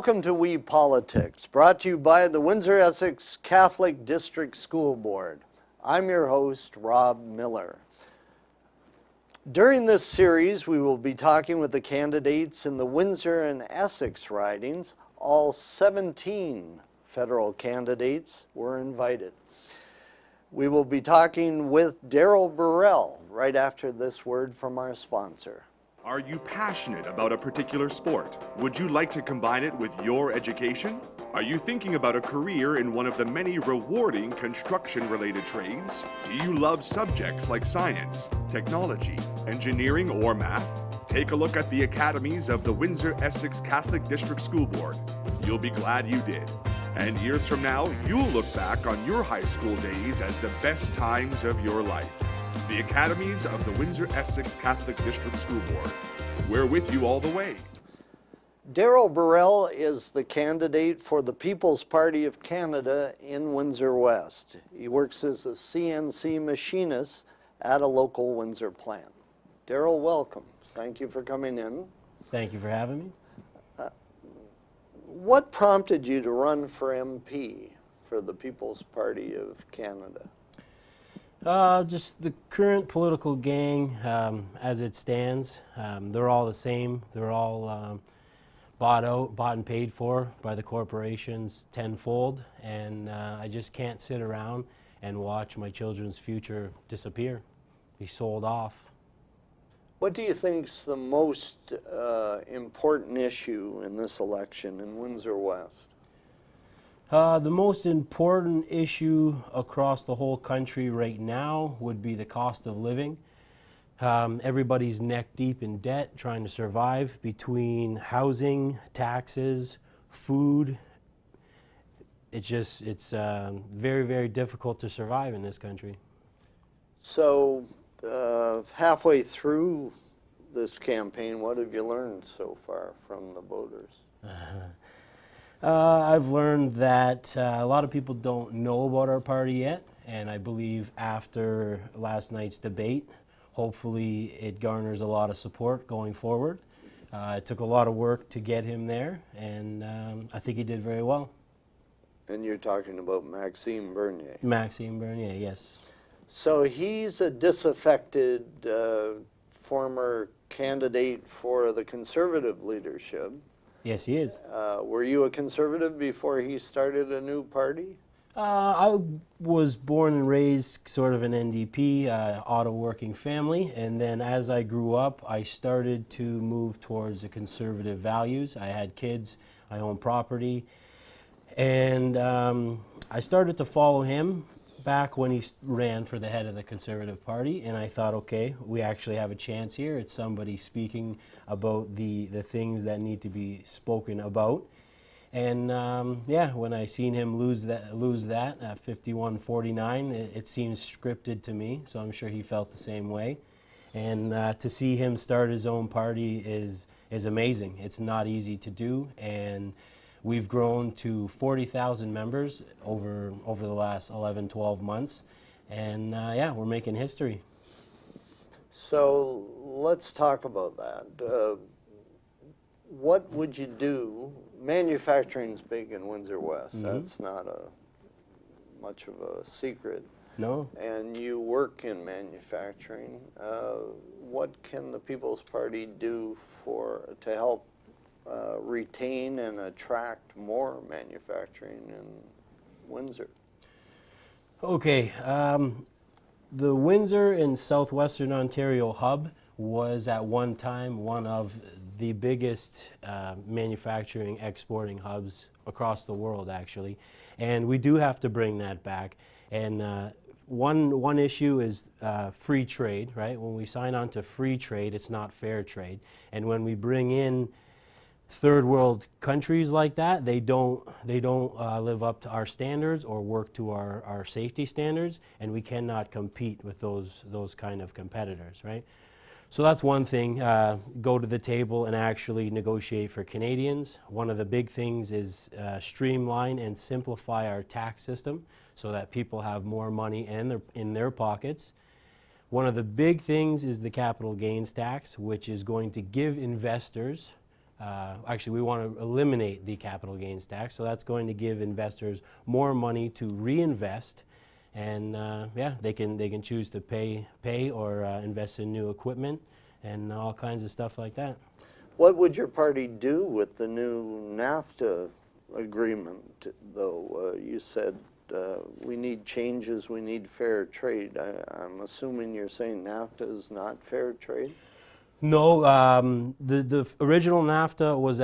Welcome to We Politics, brought to you by the Windsor-Essex Catholic District School Board. I'm your host, Rob Miller. During this series, we will be talking with the candidates in the Windsor and Essex ridings. All 17 federal candidates were invited. We will be talking with Darryl Burrell right after this word from our sponsor. Are you passionate about a particular sport? Would you like to combine it with your education? Are you thinking about a career in one of the many rewarding construction-related trades? Do you love subjects like science, technology, engineering, or math? Take a look at the academies of the Windsor-Essex Catholic District School Board. You'll be glad you did. And years from now, you'll look back on your high school days as the best times of your life. The academies of the Windsor-Essex Catholic District School Board. We're with you all the way. Darryl Burrell is the candidate for the People's Party of Canada in Windsor West. He works as a CNC machinist at a local Windsor plant. Darryl, welcome. Thank you for coming in. Thank you for having me. What prompted you to run for MP for the People's Party of Canada? Just the current political gang as it stands. They're all the same. They're all bought and paid for by the corporations tenfold, and I just can't sit around and watch my children's future disappear, be sold off. What do you think is the most important issue in this election in Windsor West? The most important issue across the whole country right now would be the cost of living. Everybody's neck deep in debt trying to survive between housing, taxes, food. It's very, very difficult to survive in this country. So halfway through this campaign, what have you learned so far from the voters? I've learned that a lot of people don't know about our party yet, and I believe after last night's debate, hopefully it garners a lot of support going forward. It took a lot of work to get him there, and I think he did very well. And you're talking about Maxime Bernier? Maxime Bernier, yes. So he's a disaffected former candidate for the Conservative leadership. Yes, he is. Were you a Conservative before he started a new party? I was born and raised sort of an NDP, auto working family, and then as I grew up, I started to move towards the conservative values. I had kids, I owned property, and I started to follow him back when he ran for the head of the Conservative Party, and I thought, okay, we actually have a chance here. It's somebody speaking about the things that need to be spoken about. And yeah, when I seen him lose that at 51-49, it seems scripted to me, so I'm sure he felt the same way. And to see him start his own party is amazing. It's not easy to do, and we've grown to 40,000 members over the last 11, 12 months, and yeah, we're making history. So let's talk about that. What would you do? Manufacturing's big in Windsor West. Mm-hmm. That's not much of a secret. No. And you work in manufacturing. What can the People's Party do to help retain and attract more manufacturing in Windsor? Okay, the Windsor and Southwestern Ontario hub was at one time one of the biggest manufacturing exporting hubs across the world, actually, and we do have to bring that back. And one issue is free trade, right? When we sign on to free trade, it's not fair trade, and when we bring in third world countries like that, they don't live up to our standards or work to our safety standards, and we cannot compete with those kind of competitors, right? So that's one thing, go to the table and actually negotiate for Canadians. One of the big things is streamline and simplify our tax system so that people have more money in their pockets. One of the big things is the capital gains tax, which is going to give investors actually, we want to eliminate the capital gains tax. So that's going to give investors more money to reinvest, and yeah, they can choose to pay or invest in new equipment and all kinds of stuff like that. What would your party do with the new NAFTA agreement, though? You said we need changes, we need fair trade. I'm assuming you're saying NAFTA is not fair trade? No, the original NAFTA was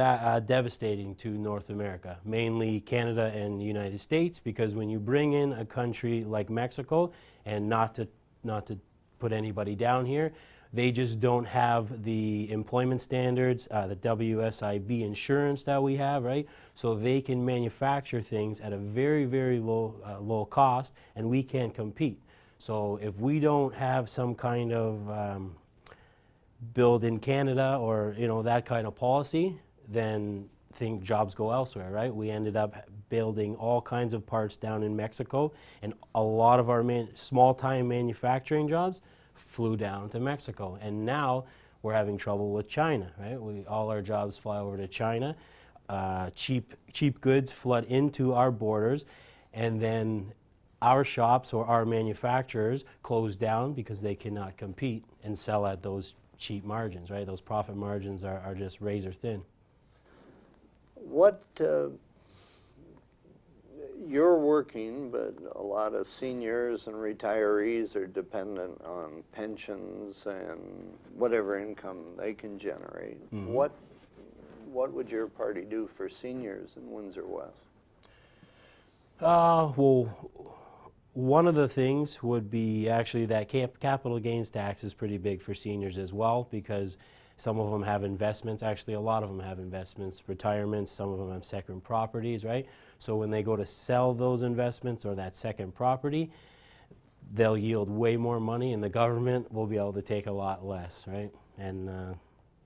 devastating to North America, mainly Canada and the United States, because when you bring in a country like Mexico, and not to put anybody down here, they just don't have the employment standards, the WSIB insurance that we have, right? So they can manufacture things at a very, very low cost, and we can't compete. So if we don't have some kind of build in Canada or that kind of policy, then think jobs go elsewhere, right? We ended up building all kinds of parts down in Mexico, and a lot of our small-time manufacturing jobs flew down to Mexico. And now we're having trouble with China, right? All our jobs fly over to China. Cheap goods flood into our borders, and then our shops or our manufacturers close down because they cannot compete and sell at those cheap margins, right? Those profit margins are just razor thin. What you're working, but a lot of seniors and retirees are dependent on pensions and whatever income they can generate. Mm-hmm. What would your party do for seniors in Windsor West? Well, one of the things would be actually that capital gains tax is pretty big for seniors as well, because some of them have investments. Actually, a lot of them have investments, retirements. Some of them have second properties, right? So when they go to sell those investments or that second property, they'll yield way more money, and the government will be able to take a lot less, right? And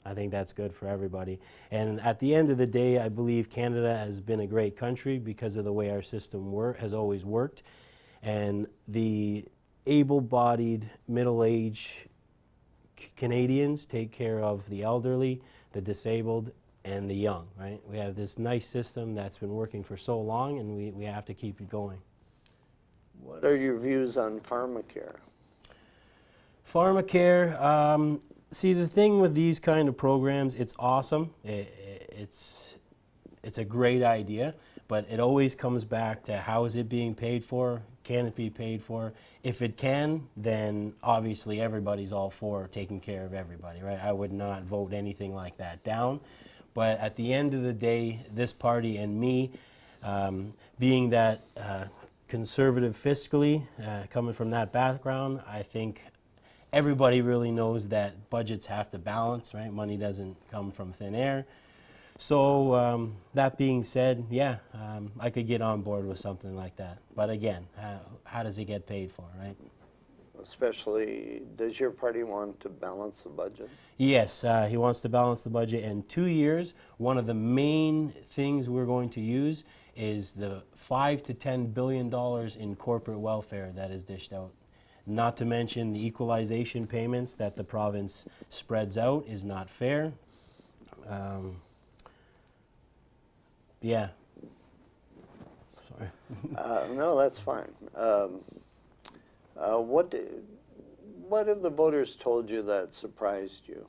I think that's good for everybody. And at the end of the day, I believe Canada has been a great country because of the way our system has always worked. And the able-bodied, middle-aged Canadians take care of the elderly, the disabled, and the young, right? We have this nice system that's been working for so long, and we have to keep it going. What are your views on Pharmacare? Pharmacare, see, the thing with these kind of programs, it's awesome. It's a great idea, but it always comes back to how is it being paid for? Can it be paid for? If it can, then obviously everybody's all for taking care of everybody, right? I would not vote anything like that down. But at the end of the day, this party and me, being that conservative fiscally, coming from that background, I think everybody really knows that budgets have to balance, right? Money doesn't come from thin air. So that being said, yeah, I could get on board with something like that. But again, how does it get paid for, right? Especially, does your party want to balance the budget? Yes, he wants to balance the budget. In 2 years, one of the main things we're going to use is the $5 to $10 billion in corporate welfare that is dished out. Not to mention the equalization payments that the province spreads out is not fair. Yeah. Sorry. No, that's fine. What have the voters told you that surprised you?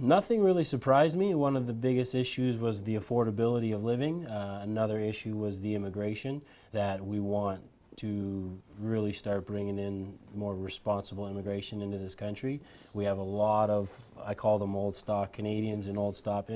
Nothing really surprised me. One of the biggest issues was the affordability of living. Another issue was the immigration, that we want to really start bringing in more responsible immigration into this country. We have a lot of, I call them old stock Canadians and old stock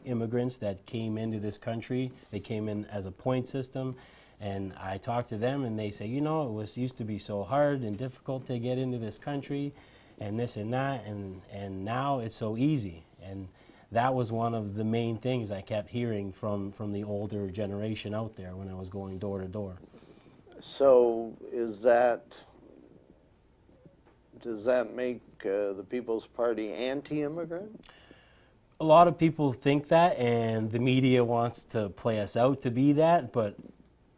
immigrants that came into this country. They came in as a point system, and I talk to them and they say, you know, it used to be so hard and difficult to get into this country and this and that, and now it's so easy. And that was one of the main things I kept hearing from the older generation out there when I was going door to door. So does that make the People's Party anti-immigrant? A lot of people think that, and the media wants to play us out to be that, but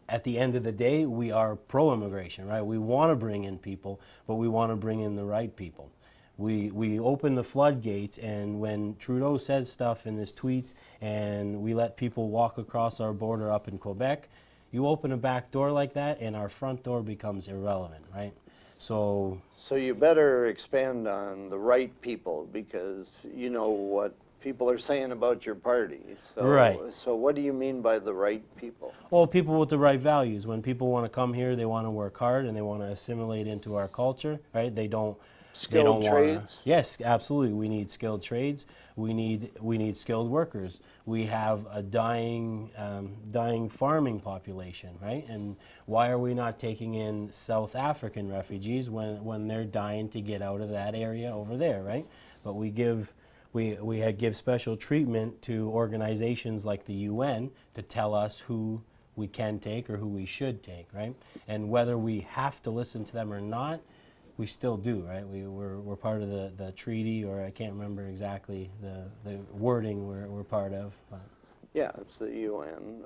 at the end of the day, we are pro-immigration, right? We want to bring in people, but we want to bring in the right people. We open the floodgates, and when Trudeau says stuff in his tweets and we let people walk across our border up in Quebec, you open a back door like that and our front door becomes irrelevant, right? So you better expand on the right people, because you know what people are saying about your party. So, Right. So what do you mean by the right people? well, people with the right values. When people want to come here, they want to work hard and they want to assimilate into our culture, right? They don't Skilled trades? Yes, absolutely. We need skilled trades. We need skilled workers. We have a dying farming population, right? And why are we not taking in South African refugees when they're dying to get out of that area over there, right? But we give special treatment to organizations like the UN to tell us who we can take or who we should take, right? And whether we have to listen to them or not, we still do, right? We're part of the treaty, or I can't remember exactly the wording we're part of. But. Yeah, it's the UN.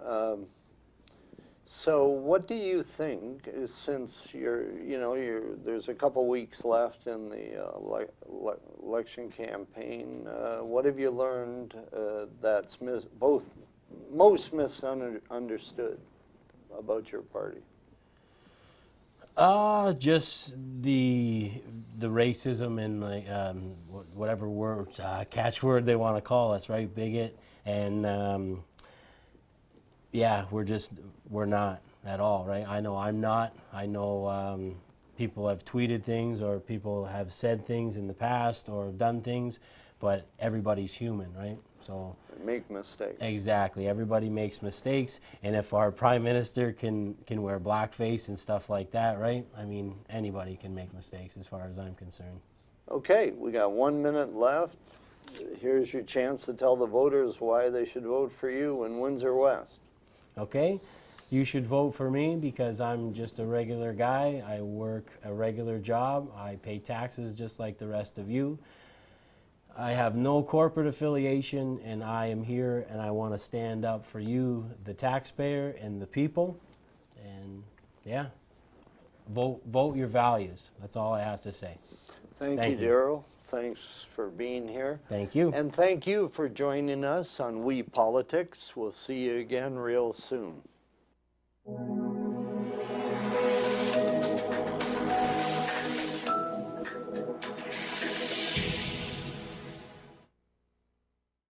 So what do you think, since there's a couple weeks left in the election campaign, what have you learned that's most misunderstood about your party? Just the racism and whatever word catchword they want to call us, right? Bigot, and yeah, we're not at all, right? I know I'm not. I know people have tweeted things or people have said things in the past or done things, but everybody's human, right? So Make mistakes. exactly, everybody makes mistakes, and if our prime minister can wear blackface and stuff like that, right? I mean, anybody can make mistakes as far as I'm concerned. Okay, we got 1 minute left. Here's your chance to tell the voters why they should vote for you in Windsor West. Okay, you should vote for me because I'm just a regular guy. I work a regular job. I pay taxes just like the rest of you. I have no corporate affiliation, and I am here and I want to stand up for you, the taxpayer, and the people. And yeah, vote your values. That's all I have to say. Thank you, Darryl. Thanks for being here. Thank you. And thank you for joining us on We Politics. We'll see you again real soon.